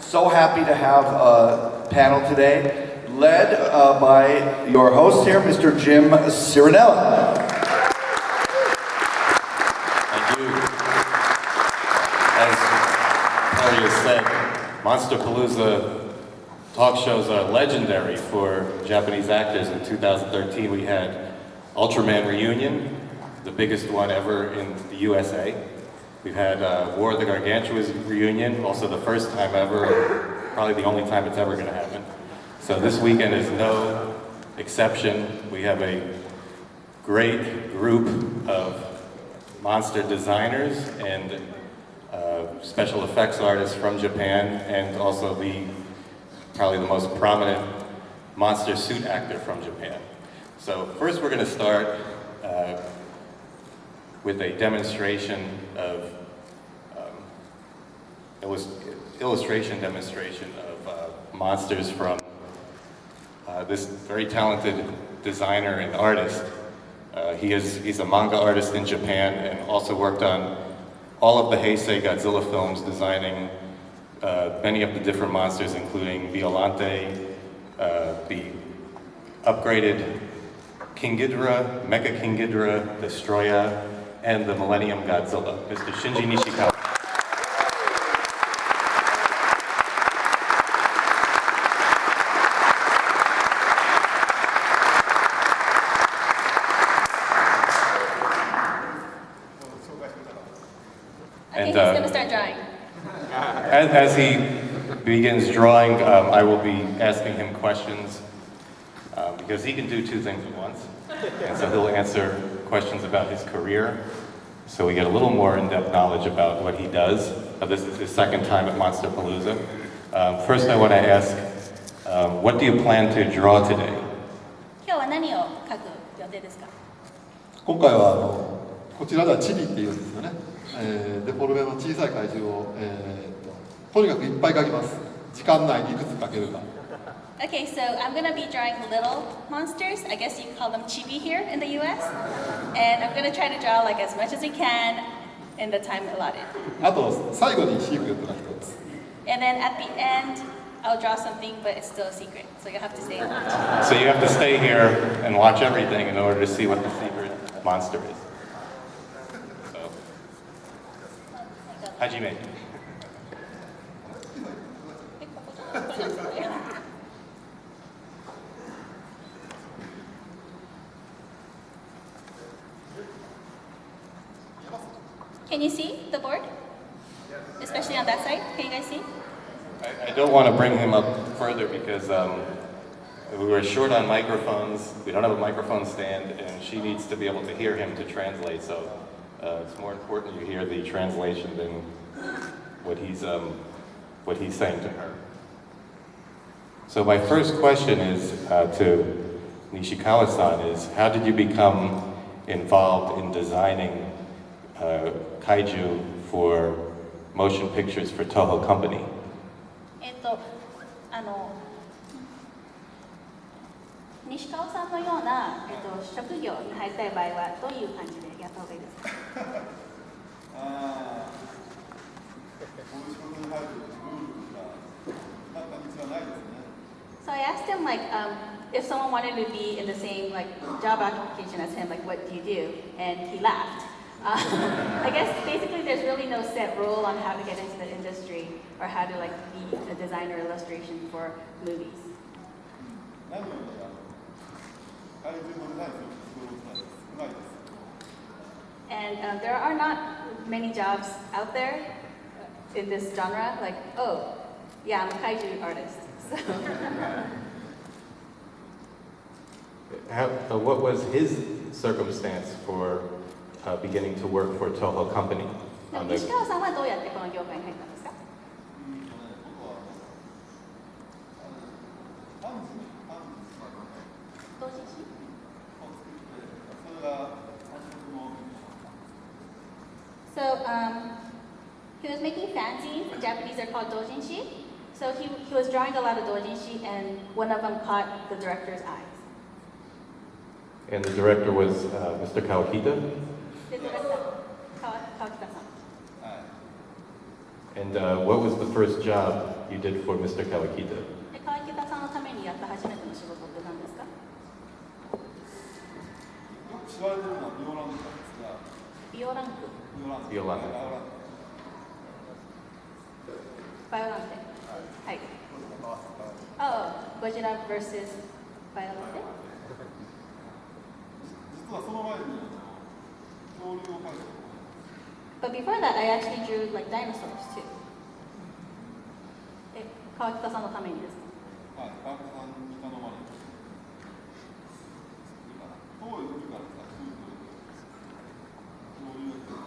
So happy to have a panel today, led by your host here, Mr. Jim Cirinella. Thank you. As Claudia said, Monsterpalooza talk shows are legendary for Japanese actors. In 2013, we had Ultraman Reunion, the biggest one ever in the USA. We've had War of the Gargantuas reunion, also the first time ever, probably the only time it's ever going to happen. So this weekend is no exception. We have a great group of monster designers and special effects artists from Japan, and also probably the most prominent monster suit actor from Japan. So first we're going to start with a demonstration of illustration demonstration of monsters from this very talented designer and artist. He's a manga artist in Japan and also worked on all of the Heisei Godzilla films, designing many of the different monsters, including Violante, the upgraded King Ghidorah, Mecha King Ghidorah, Destroya, and the Millennium Godzilla, Mr. Shinji Nishikawa. Okay, he's gonna start drawing. As he begins drawing, I will be asking him questions because he can do two things at once. And so he'll answer questions about his career, so we get a little more in-depth knowledge about what he does. This is his second time at Monsterpalooza. First I want to ask, what do you plan to draw today? 今日は何を描く予定ですか？今回はこちらではチビっていうんですよね、デフォルメの小さい怪獣を、とにかくいっぱい描きます。時間内にいくつ描けるか。Okay, so I'm gonna be drawing little monsters. I guess you call them chibi here in the US. And I'm gonna try to draw like as much as we can in the time allotted. あと最後にシークレットが一つ。 And then at the end, I'll draw something, but it's still a secret. So you'll have to stay and watch. So you have to stay here and watch everything in order to see what the secret monster is. So, Hajime. Can you see the board? Especially on that side. Can you guys see? I don't want to bring him up further because we were short on microphones. We don't have a microphone stand, and she needs to be able to hear him to translate. So it's more important you hear the translation than what he's saying to her. So my first question is to Nishikawa-san is, how did you become involved in designing kaiju for motion pictures for Toho Company? 西川さんのような、職業に入りたい場合はどういう感じでやった方がいいですか？この仕事に入るルールが簡単にはないですね。 So I asked him like, if someone wanted to be in the same like job application as him, like what do you do? And he laughed. I guess basically there's really no set rule on how to get into the industry or how to like be a designer illustration for movies. 何よりも怪獣のデザインする仕事が少ないです。 And there are not many jobs out there in this genre. Like, oh, yeah, I'm a kaiju artist. So, what was his circumstance for beginning to work for Toho Company? 西川さんはどうやってこの業界に入ったんですか？同人誌？ So he was making fanzines. In Japanese, they're called doujinshi. So he was drawing a lot of doujinshi, and one of them caught the director's eyes. And the director was Mr. Kawahita? The director, Kawakita-san. And what was the first job you did for Mr. Kawakita? で川北さんのためにやった初めての仕事って何ですか？よく知られてるのはビオランカですが、ビオランク、ビオランテ。バイオランテ。はい。Oh, Godzilla vs. バイオランテ。実はその前に恐竜を描いて But before that, I actually drew like dinosaurs too. 川北さんのためにですか？はい、川北さんに頼まれて、いいかな、遠い海から来た恐竜を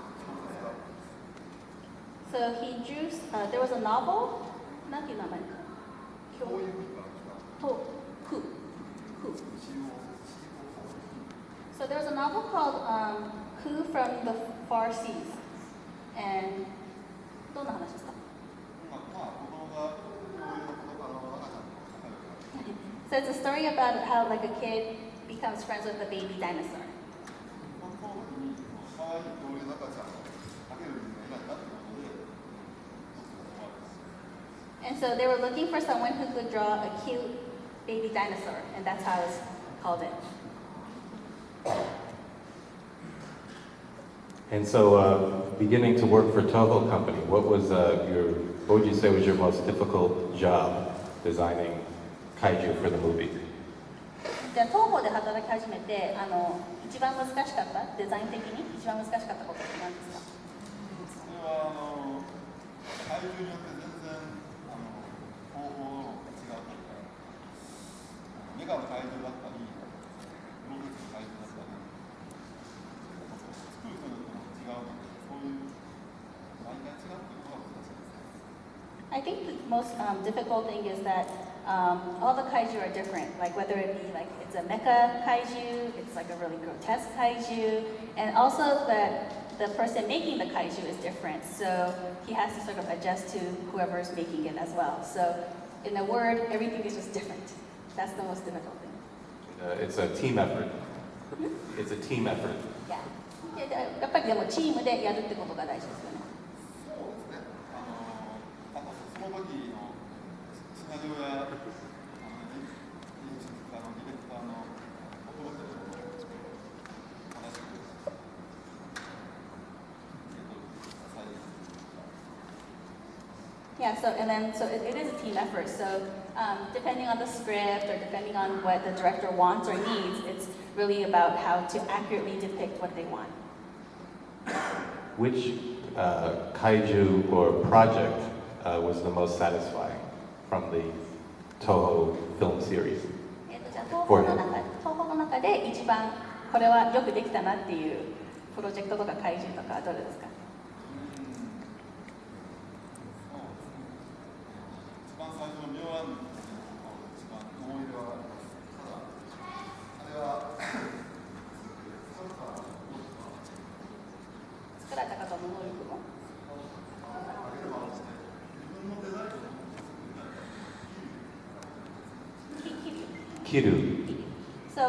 So he drew, there was a novel, なんていう名前？遠い海から来たと、く。牛を So there was a novel called Ku from the Far Seas. And どんな話ですか？まあ、子供が恐竜のことから赤ちゃんと仲良くなる So it's a story about how like a kid becomes friends with a baby dinosaur. その時に可愛い恐竜の赤ちゃんを描ける人がいないかということで、 And so they were looking for someone who could draw a cute baby dinosaur, and that's how it's called it. And so, beginning to work for Toho Company, what would you say was your most difficult job designing kaiju for the movie? じゃあ東宝で働き始めて一番難しかったデザイン的に一番難しかったことって何ですか？それは体重によって全然方法が違ったり、メガの体重だったり、プロセスの体重だったり、作る人によっても違うので、そういう毎回違うっていうことが難しいですね。I think the most difficult thing is that all the kaiju are different. Like whether it be like it's a mecha kaiju, it's like a really grotesque kaiju, and also that the person making the kaiju is different. So he has to sort of adjust to whoever is making it as well. So in a word, everything is just different. That's the most difficult thing. It's a team effort. It's a team effort. Yeah. やっぱりでもチームでやるってことが大事ですよね。そうですね。あとその時のシナリオやディレクターの心っていうのを話してください。Yeah, so it is a team effort. So depending on the script or depending on what the director wants or needs, it's really about how to accurately depict what they want. Which kaiju or project was the most satisfying from the Toho film series? じゃあ東宝の中で一番これはよくできたなっていうプロジェクトとか怪獣とかどれですか？一番最初の妙案の一番思い出はあります。ただあれは作られた方の能力もKiru. So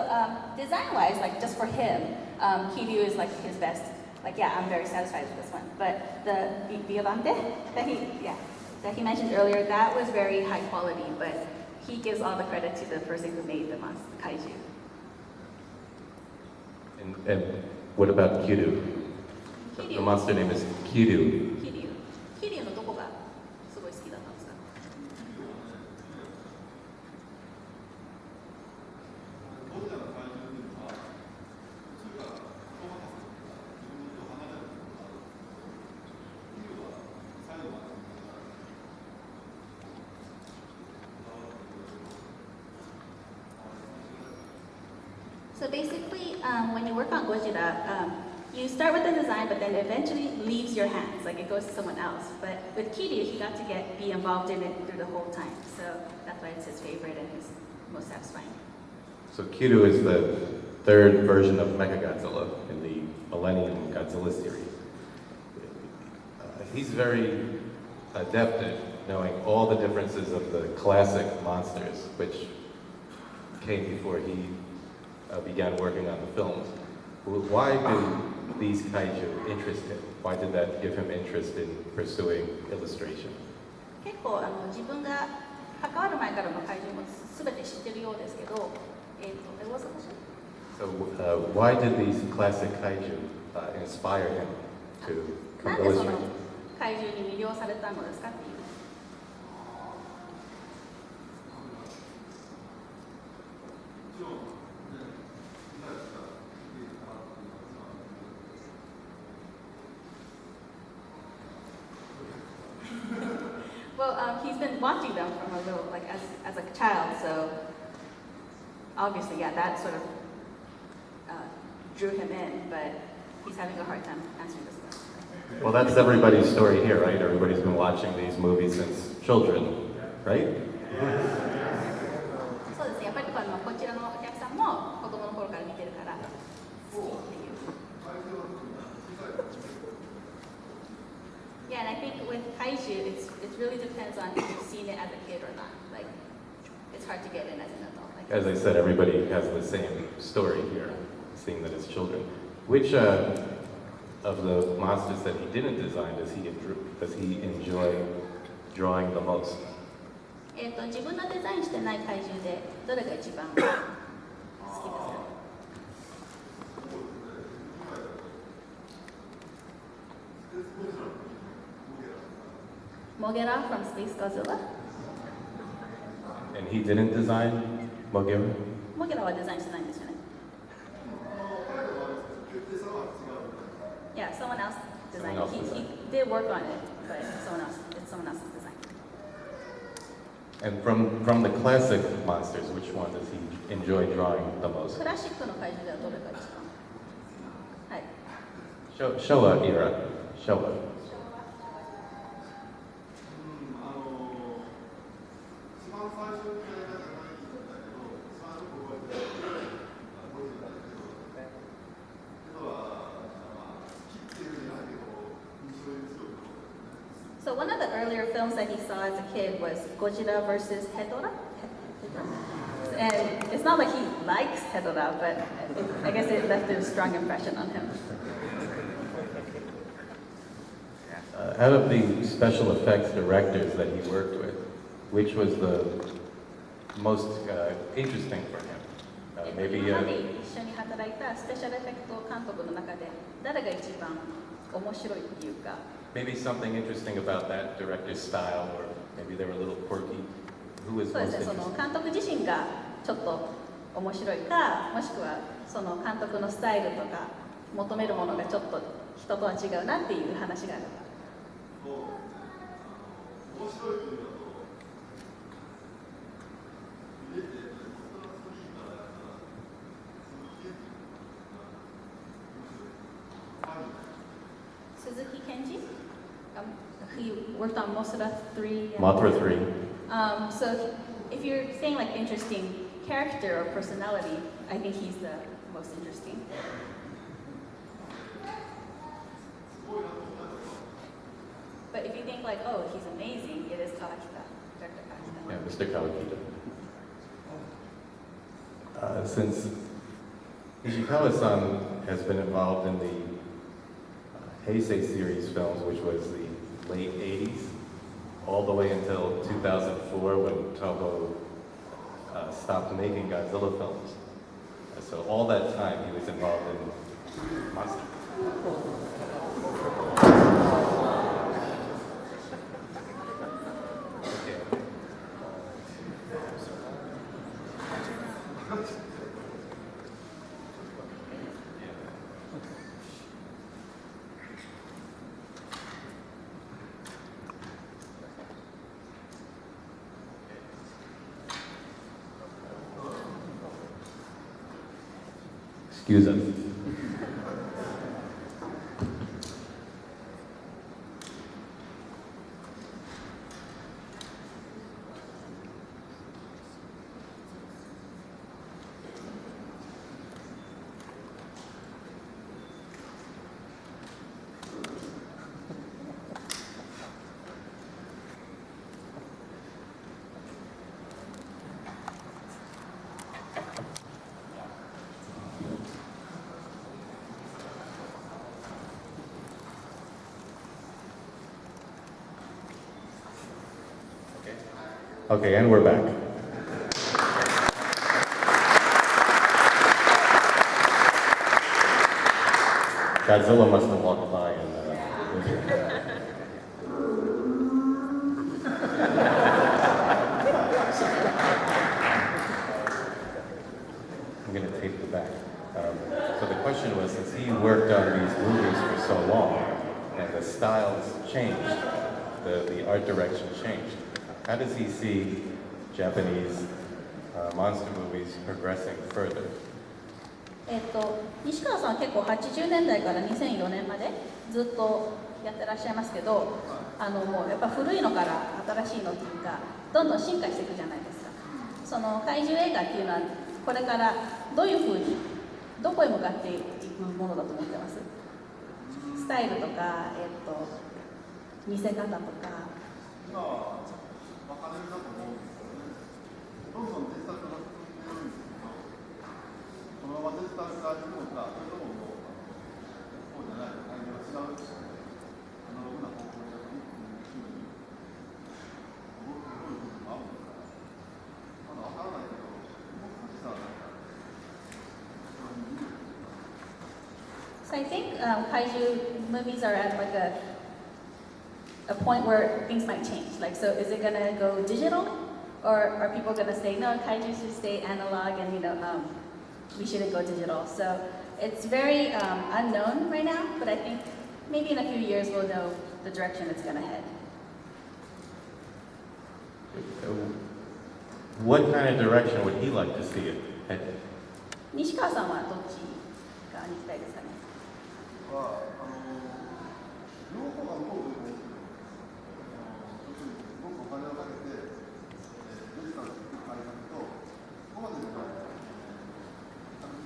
design-wise, like just for him, Kiryu is like his best. Like yeah, I'm very satisfied with this one. But the Violante that he mentioned earlier, that was very high quality. But he gives all the credit to the person who made the kaiju. And what about Kiru? The monster name is Kiru. Kiryu のどこがすごい好きだったんですか？So basically, when you work on Gojira, you start with the design, but then eventually leaves your hands, like it goes to someone else. But with Kiryu, he got to be involved in it through the whole time. So that's why it's his favorite and his most satisfying. So Kiru is the third version of Mechagodzilla in the Millennium Godzilla series. He's very adept at knowing all the differences of the classic monsters, which came before he began working on the films. Why do these kaiju interest him? Why did that give him interest in pursuing illustration? 結構自分が関わる前からの怪獣も全て知ってるようですけど、it was a question? So, why did these classic kaiju inspire him to なんでその illustrate? 怪獣に魅了されたのですかっていう。Well, he's been watching them from a little, like as a child, so obviously, yeah, that sort of drew him in, but he's having a hard time answering this question. Well, that's everybody's story here, right? Everybody's been watching these movies since children, right? そうですね、やっぱりこちらのお客さんも子供の頃から見てるから好きっていう。Yeah, and I think with kaiju, it really depends on if you've seen it as a kid or not. Like, it's hard to get in as an adult. Like, As I said, everybody has the same story here, seeing that it's children. Which of the monsters that he didn't design does he enjoy drawing the most? 自分のデザインしてない怪獣でどれが一番好きですか？Mogera from Space Godzilla? And he didn't design Mogera? モゲラはデザインしてないんですよね。Yeah, someone else designed it. He did work on it, but it's someone else's design. And from the classic monsters, which one does he enjoy drawing the most? クラシックの怪獣ではどれが一番？はい。Showa era. Showa. 一番最初にやりたくないんだけど、一番よく覚えてるゴジラだけど、けどは好きっていうじゃないけど、印象に強く残ってる。 So one of the earlier films that he saw as a kid was Godzilla versus Hedorah. And it's not like he likes Hedorah, but I guess it left a strong impression on him. Out of the special effects directors that he worked with, which was the most interesting for him? Maybe 今まで一緒に働いたスペシャルエフェクト監督の中で誰が一番面白いっていうか。 maybe something interesting about that director's style, or maybe they were a little quirky. Who was そうで most すね、その interesting? 監督自身がちょっと面白いか、もしくはその監督のスタイルとか求めるものがちょっと人とは違うなっていう話がある。面白いというのと、見れて、ストラスリーからやったら、鈴木健二 he worked on Mothra 3. Mothra 3. So if you're saying like interesting character or personality, I think he's the most interesting. But if you think like, oh, he's amazing, it is Kawakita, Director Kawakita. Yeah, Mr. Kawakita. Since Nishikawa-san has been involved in the Heisei series films, which was the late 80s, all the way until 2004 when Toho stopped making Godzilla films. So all that time he was involved in Monster. Excuse us. Okay, and we're back. Godzilla must have walked by and I'm going to tape the back. So the question was, since he worked on these movies for so long, and the styles changed, the art direction changed, how does he see Japanese monster movies progressing further? 西川さんは結構80年代から2004年までずっとやってらっしゃいますけど、もうやっぱ古いのから新しいのっていうか、どんどん進化していくじゃないですか。その怪獣映画っていうのはこれからどういうふうにどこへ向かっていくものだと思ってます？スタイルとか、見せ方とか。今は分かれるだと思うんですけどね。どんどんデジタル化が進んでいるんですけど、このままデジタル化に行くのか、それとももうそうじゃない、内容が違うアナログな方向でいくふうに動く部分もあるのか、まだ分からないけど、もう少しさ、なんか、そういう見る。So I think kaiju movies are at like a point where things might change. Like, so is it gonna go digital, or are people gonna say no, kaiju should stay analog, and we shouldn't go digital? So it's very unknown right now, but I think maybe in a few years we'll know the direction it's gonna head. What kind of direction would he like to see it headed? 西川さんはどっちがに行きたいですかね？は両方が向こうということですけど、すごくお金をかけて、デジタルで開発と、ここまででも、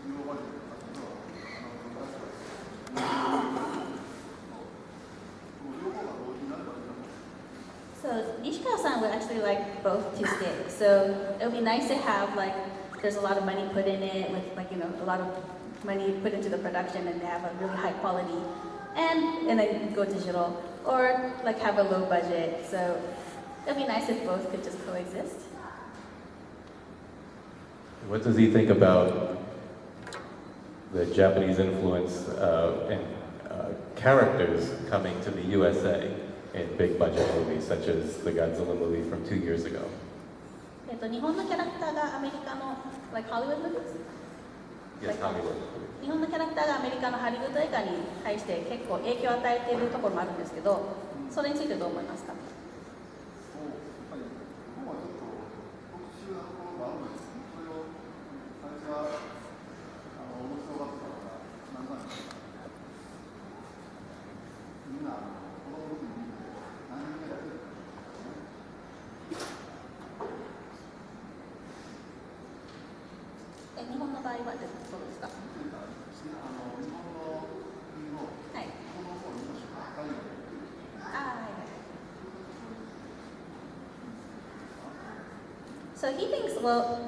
グローバルでの活動は、両方が同時になればいいなと。So Nishikawa-san would actually like both to stick. So it would be nice to have like there's a lot of money put in it with a lot of money put into the production and they have a really high quality, and then go digital, or like have a low budget. So it'd be nice if both could just coexist. What does he think about the Japanese influence and characters coming to the USA in big budget movies, such as the Godzilla movie from 2 years ago? 日本のキャラクターがアメリカの like Hollywood movies? Yes, Hollywood. 日本のキャラクターがアメリカのハリウッド映画に対して結構影響を与えているところもあるんですけど、それについてどう思いますか？やっぱり日本はちょっと特殊なところがあるんですけど、それを最初は面白がってたのが、だんだんみんな子供の時に見て何人がやってるか日本の場合はどうですか？日本の国のはい。子供の頃に若いので、So he thinks, well,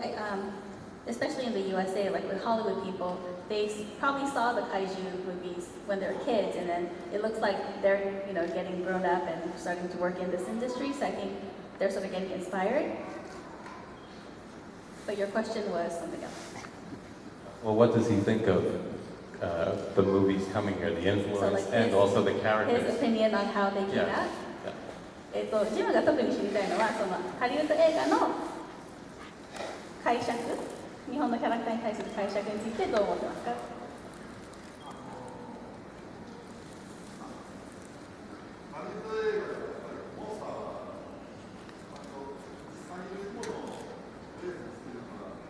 especially in the USA, like with Hollywood people, they probably saw the kaiju movies when they were kids, and then it looks like they're, getting grown up and starting to work in this industry. So I think they're sort of getting inspired. But your question was something else. Well, what does he think of the movies coming here, the influence, and also the characters? His opinion on how they came out. ジムが特に知りたいのは、そのハリウッド映画の解釈、日本のキャラクターに対する解釈についてどう思ってますか？ハリウッド映画ではやっぱりモンスターは実際にいるものをベースにしているから、日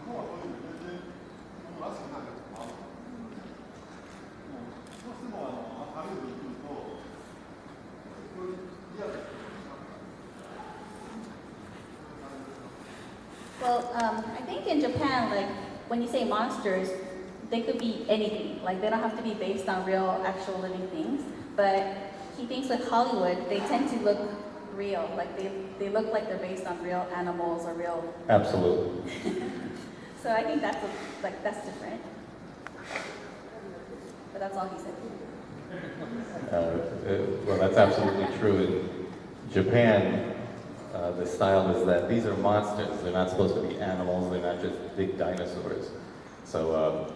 本はそういうの全然ものらしくないところもある。どうしてもハリウッドに来ると、そういうリアルな Well, I think in Japan, like when you say monsters, they could be anything. Like they don't have to be based on real, actual living things. But he thinks with Hollywood, they tend to look real. Like they look like they're based on real animals or real. Absolutely. So I think that's different. But that's all he said. Well, that's absolutely true. In Japan, the style is that these are monsters. They're not supposed to be animals. They're not just big dinosaurs. So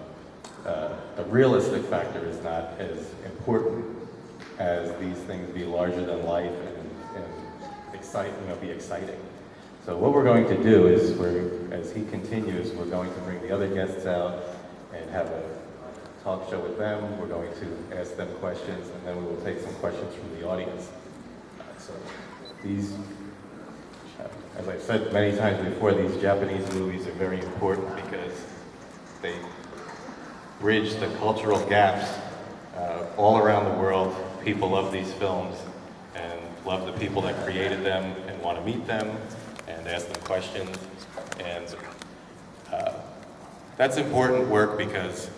a realistic factor is not as important as these things be larger than life and be exciting. So what we're going to do is, as he continues, we're going to bring the other guests out and have a talk show with them. We're going to ask them questions, and then we will take some questions from the audience. So these, as I've said many times before, these Japanese movies are very important because they bridge the cultural gaps all around the world. People love these films and love the people that created them and want to meet them and ask them questions. And that's important work because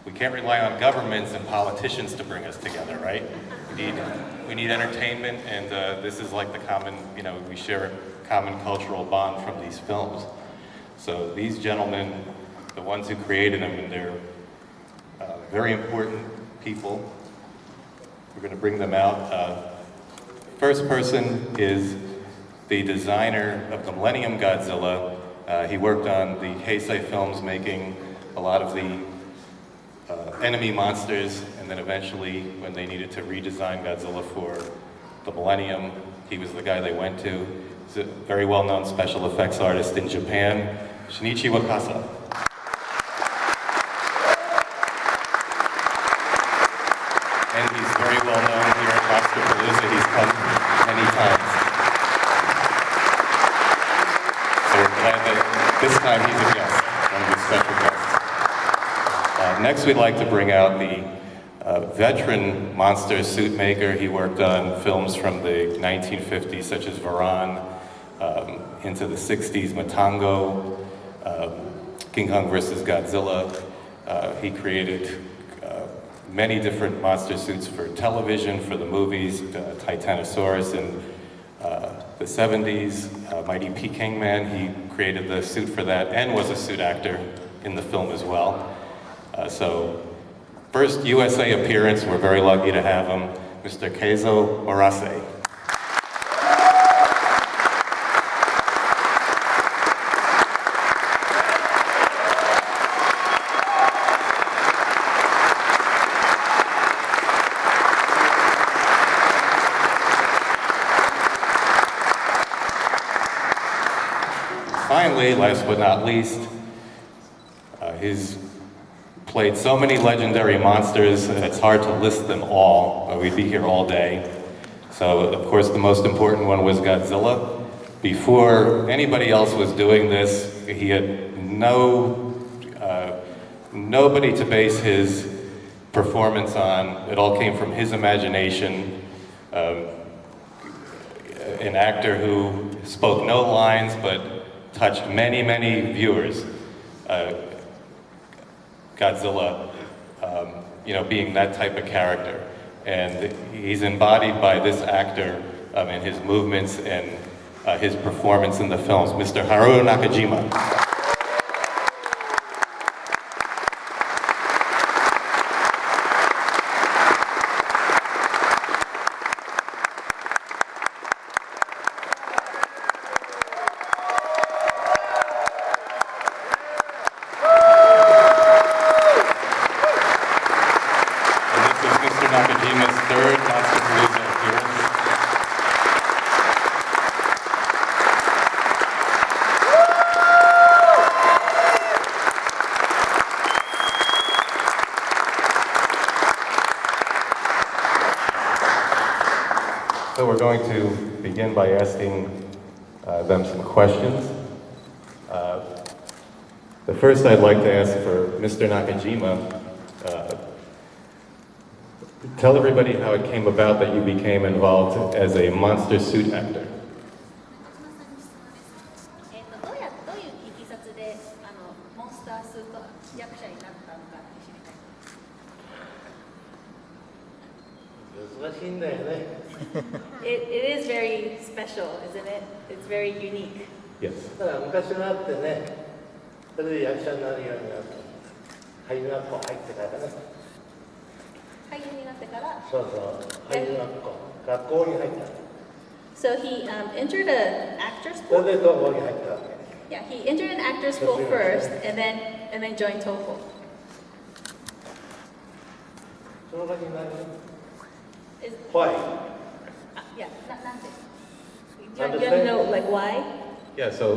we can't rely on governments and politicians to bring us together, right? We need entertainment, and this is like the common, we share a common cultural bond from these films. So these gentlemen, the ones who created them, and they're very important people. We're going to bring them out. First person is the designer of the Millennium Godzilla. He worked on the Heisei films, making a lot of the enemy monsters, and then eventually, when they needed to redesign Godzilla for the Millennium, he was the guy they went to. He's a very well-known special effects artist in Japan, Shinichi Wakasa. And he's very well known here at Monsterpalooza. He's come many times. So we're glad that this time he's a guest, one of the special guests. Next, we'd like to bring out the veteran monster suit maker. He worked on films from the 1950s, such as Varan, into the 60s, Matango, King Kong vs. Godzilla. He created many different monster suits for television, for the movies, Titanosaurus in the 70s, Mighty Peking Man. He created the suit for that and was a suit actor in the film as well. So, first USA appearance, we're very lucky to have him, Mr. Keizo Morase. Finally, last but not least, he's played so many legendary monsters, and it's hard to list them all. We'd be here all day. So, of course, the most important one was Godzilla. Before anybody else was doing this, he had nobody to base his performance on. It all came from his imagination. An actor who spoke no lines but touched many, many viewers. Godzilla, being that type of character. And he's embodied by this actor in his movements and his performance in the films, Mr. Haruo Nakajima. Nakajima's third Monsterpalooza appearance. So we're going to begin by asking them some questions. The first I'd like to ask for Mr. Nakajima. Tell everybody how it came about that you became involved as a monster suit actor. どういういきさつでモンスタースート役者になったのか知りたい。難しいんだよね。It is very special, isn't it? It's very unique. Yes. だから昔はあってね、それで役者になるようになった。俳優学校入ってからね。俳優になってから。そうそう、俳優学校に入った。So he entered an actor そ school. れで東宝に入ったわけ。 Yeah, he entered an actor school first, and then joined Toho. その時に何 Is, Why? yeah, not Understand? you want to know like why? Yeah, so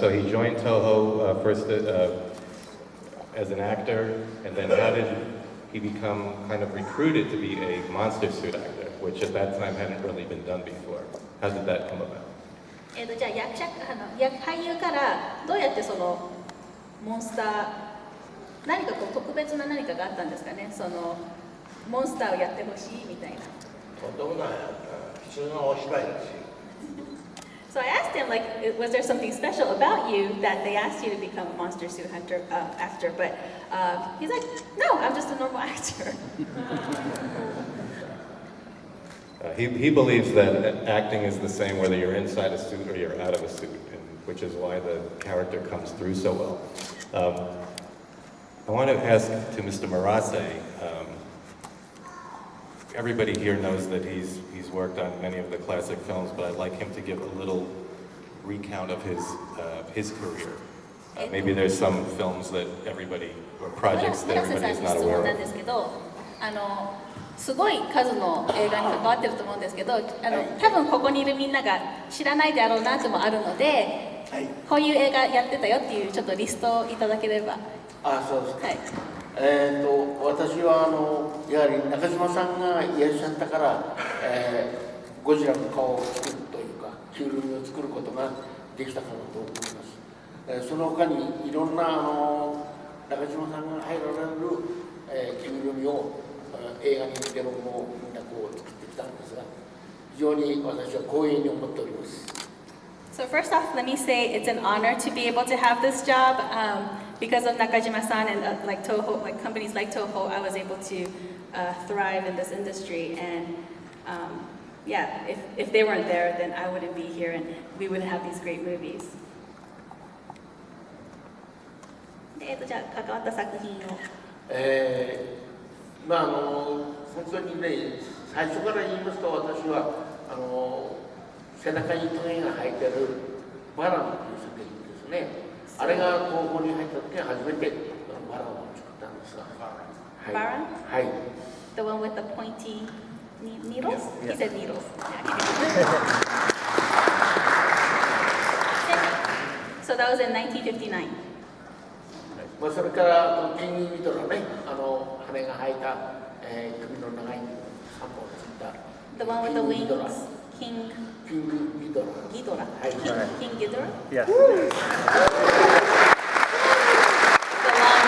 he joined Toho first as an actor, and then how did he become kind of recruited to be a monster suit actor, which at that time hadn't really been done before? How did that come about? じゃあ俳優からどうやってそのモンスター何かこう特別な何かがあったんですかね。そのモンスターをやってほしいみたいな。とんでもない普通のお芝居だし。 So I asked him, like, was there something special about you that they asked you to become a monster suit actor? But he's like, no, I'm just a normal actor. He believes that acting is the same whether you're inside a suit or you're out of a suit, which is why the character comes through so well. I want to ask to Mr. Marase, everybody here knows that he's worked on many of the classic films, but I'd like him to give a little recount of his career. Maybe there's some films that everybody, or projects that everybody is not aware of. すごい数の映画に関わってると思うんですけど、多分ここにいるみんなが知らないであろうなともあるので、こういう映画やってたよっていうちょっとリストをいただければ。あ、そうですか。はい。私はやはり中島さんがいらっしゃったから、ゴジラの顔を作るというか着ぐるみを作ることができたかなと思います。その他にいろんな中島さんが入られる、着ぐるみを映画にでもみんなこう作ってきたんですが、非常に私は光栄に思っております。So first off, let me say it's an honor to be able to have this job. Because of Nakajima-san and like Toho, like companies like Toho, I was able to thrive in this industry. And yeah, if they weren't there, then I wouldn't be here, and we wouldn't have these great movies. じゃあ関わった作品を。本当にね、最初から言いますと、私は背中にトゲが生えてるバランという作品ですね。あれが高校に入った時に初めてバランを作ったんですが。Baron? はい。The one with the pointy needles? Yes. He said needles. So that was in 1959. それからキングギドラね、羽が生えた、首の長い3本ついた。The one with the wings. King キングギドラ。Ghidorah. はい。 King Ghidorah? Yes. The long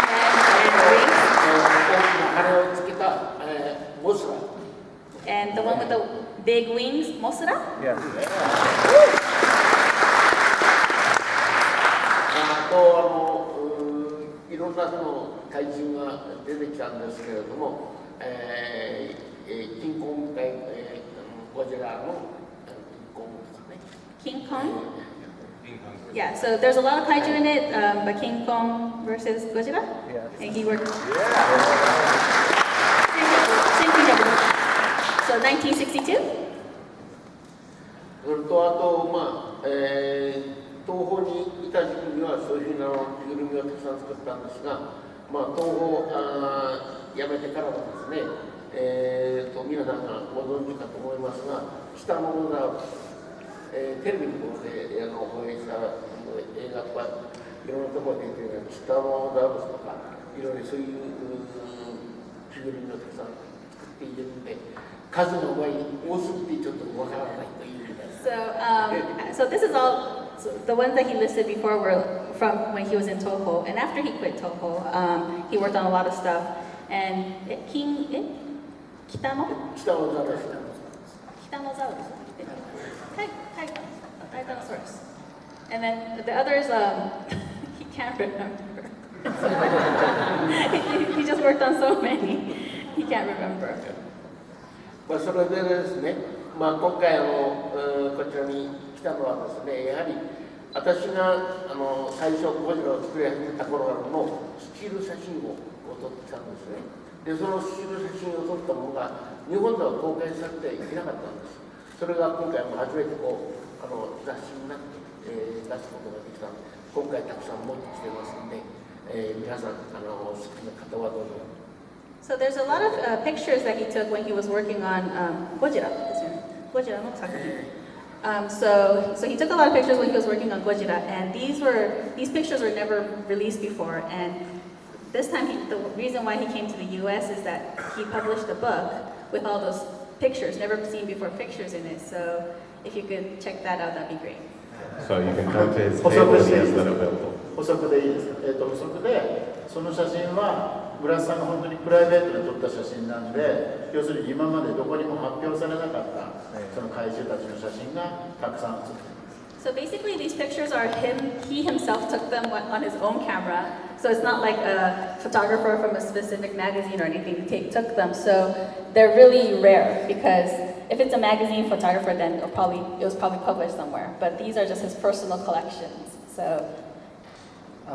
head and wings. 大きな羽をつけた、モスラ。And the one with the big wings, Mosra? Yes. あといろんなその怪人が出てきたんですけれども、キンコンみたい、ゴジラのKing Kong? Yeah, so there's a lot of kaiju in it, but King Kong versus Godzilla? Yes. And he worked. So 1962? それとあと、東宝にいた時期にはそういう着ぐるみをたくさん作ったんですが、東宝辞めてからはですね、皆さんがご存知かと思いますが、北のモザウルス、テレビの方で放映した映画とかいろんなところで出てる北のモザウルスとかいろいろそういう着ぐるみをたくさん作っているので、数の場合多すぎてちょっとわからないというみたいな。So this is all. So the ones that he listed before were from when he was in Toho, and after he quit Toho, he worked on a lot of stuff. And Kitano Zaurus. Titanosaurus. And then the others, he can't remember. He just worked on so many. He can't remember. それでですね、今回こちらに来たのはですね、やはり私が最初ゴジラを作り始めた頃のスチール写真を撮ってきたんですね。で、そのスチール写真を撮ったものが日本では公開されていなかったんです。それが今回も初めてこう雑誌になって、出すことができたので、今回たくさん持ってきてますので、皆さん好きな方はどうぞ。So there's a lot of pictures that he took when he was working on Gojira. Gojira no sakuhin. So he took a lot of pictures when he was working on Gojira, and these pictures were never released before. And this time, the reason why he came to the U.S. is that he published a book with all those pictures, never seen before pictures in it. So if you could check that out, that'd be great. So you can go to his table and he has that available. 補足でいいですか。補足で、その写真は村瀬さんが本当にプライベートで撮った写真なんで、要するに今までどこにも発表されなかったその怪獣たちの写真がたくさん写っています。So basically, these pictures are he himself took them on his own camera. So it's not like a photographer from a specific magazine or anything took them. So they're really rare because if it's a magazine photographer, then it was probably published somewhere. But these are just his personal collections. So.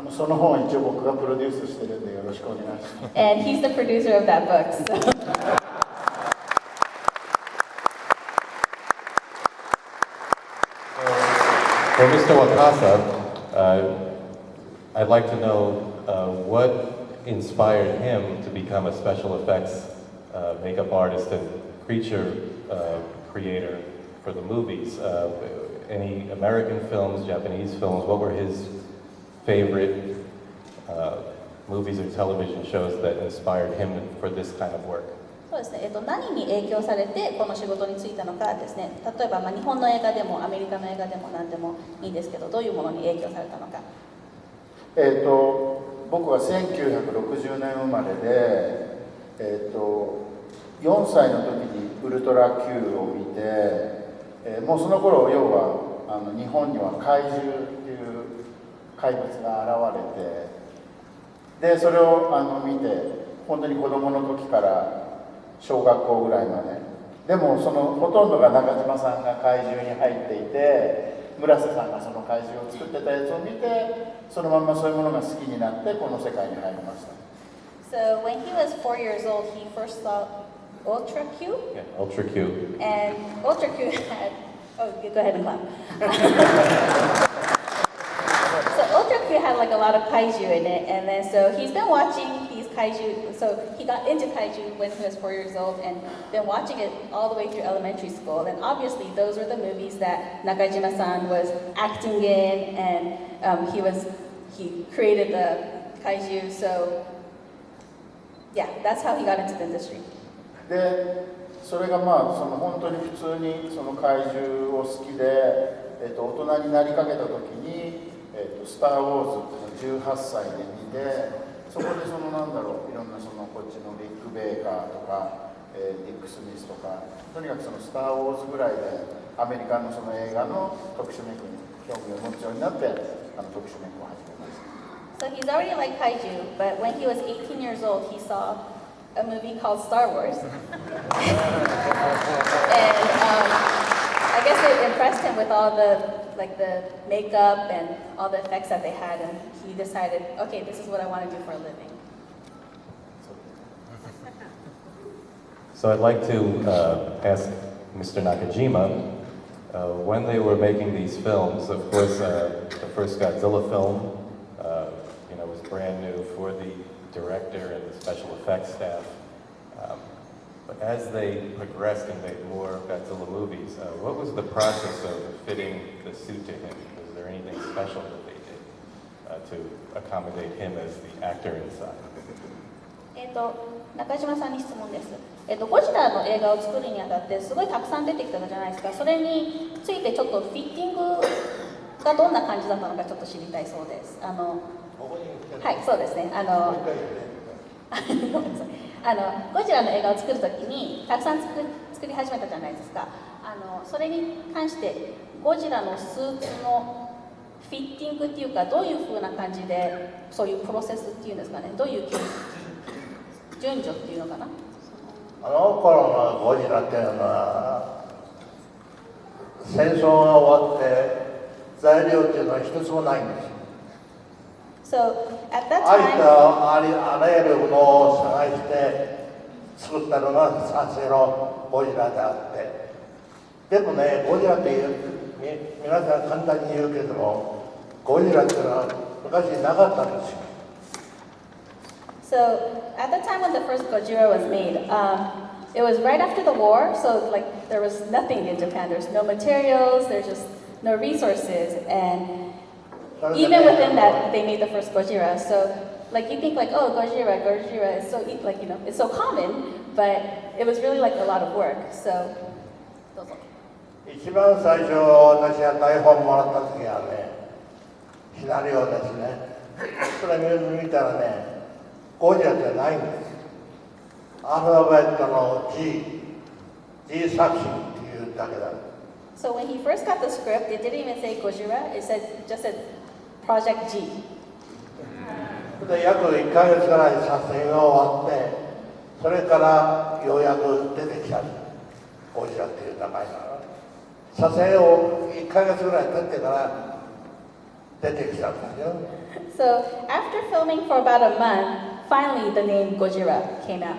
その本一応僕がプロデュースしてるんでよろしくお願いします。And he's the producer of that book. So. For Mr. Wakasa, I'd like to know what inspired him to become a special effects makeup artist and creature creator for the movies. Any American films, Japanese films, what were his favorite movies or television shows that inspired him for this kind of work? そうですね、何に影響されてこの仕事に就いたのかですね。例えば、日本の映画でもアメリカの映画でも何でもいいですけど、どういうものに影響されたのか。僕は1960年生まれで、4歳の時にウルトラ Q を見て、もうその頃要は日本には怪獣っていう怪物が現れて、でそれを見て本当に子供の時から小学校ぐらいまで、でもそのほとんどが中島さんが怪獣に入っていて、村瀬さんがその怪獣を作ってたやつを見て、そのままそういうものが好きになってこの世界に入りました。 So when he was 4 years old, he first saw Ultra Q. Yeah, Ultra Q. And Ultra Q had, go ahead and clap. So Ultra Q had like a lot of kaiju in it, and then so he's been watching these kaiju. So he got into kaiju when he was 4 years old, and been watching it all the way through elementary school. And obviously, those were the movies that Nakajima-san was acting in, and he created the kaiju. So yeah, that's how he got into the industry. でそれがその本当に普通にその怪獣を好きで、大人になりかけた時に、スター・ウォーズっていうのを18歳で見て、そこでいろんなこっちのリック・ベイカーとか、ディック・スミスとか、とにかくそのスター・ウォーズぐらいでアメリカのその映画の特殊メイクに興味を持つようになって特殊メイクを始めました。 So he's already like kaiju, but when he was 18 years old, he saw a movie called Star Wars. And I guess it impressed him with all the makeup and all the effects that they had, and he decided, okay, this is what I want to do for a living. So I'd like to ask Mr. Nakajima, when they were making these films, of course, the first Godzilla film, was brand new for the director and the special effects staff. But as they progressed and made more Godzilla movies, what was the process of fitting the suit to him? Was there anything special that they did to accommodate him as the actor inside? 中島さんに質問です。ゴジラの映画を作るにあたってすごいたくさん出てきたじゃないですか。それについてちょっとフィッティングがどんな感じだったのかちょっと知りたいそうです。はい、そうですね。ゴジラの映画を作るときにたくさん作り始めたじゃないですか。それに関してゴジラのスーツのフィッティングっていうか、どういう風な感じでそういうプロセスっていうんですかね、どういう順序っていうのかな。あの頃のゴジラっていうのは戦争が終わって材料っていうのは一つもないんです。So at that あり time, とあらゆるものを探して作ったのが撮影のゴジラであって、でもね、ゴジラっていう、皆さん簡単に言うけども、ゴジラっていうのは昔なかったんですよ。So at the time when the first Gojira was made, it was right after the war, so like there was nothing in Japan. There's no materials, there's just no resources, and even within that, they made the first Gojira. So like you think like, oh, Gojira is so like it's so common, but it was really like a lot of work. So. 一番最初私が台本もらった時はね、シナリオですね。それ見たらね、ゴジラってないんです。アルファベットの G 作品っていうだけだ。So when he first got the script, it didn't even say Gojira, it just said Project G. で約1ヶ月ぐらい撮影が終わって、それからようやく出てきたゴジラっていう名前が。撮影を1ヶ月ぐらい経ってから出てきたんですよ。So after filming for about a month, finally the name Gojira came out.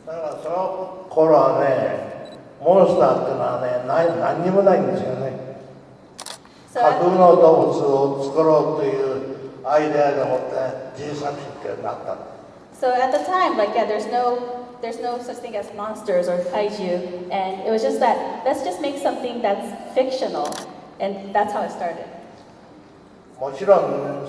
だからその頃はね、モンスターっていうのはね、何にもないんですよね。架空の動物を作ろうというアイデアでもってG作品ってなったの。So at the time, like there's no such thing as monsters or kaiju, and it was just that let's just make something that's fictional, and that's how it started. もちろん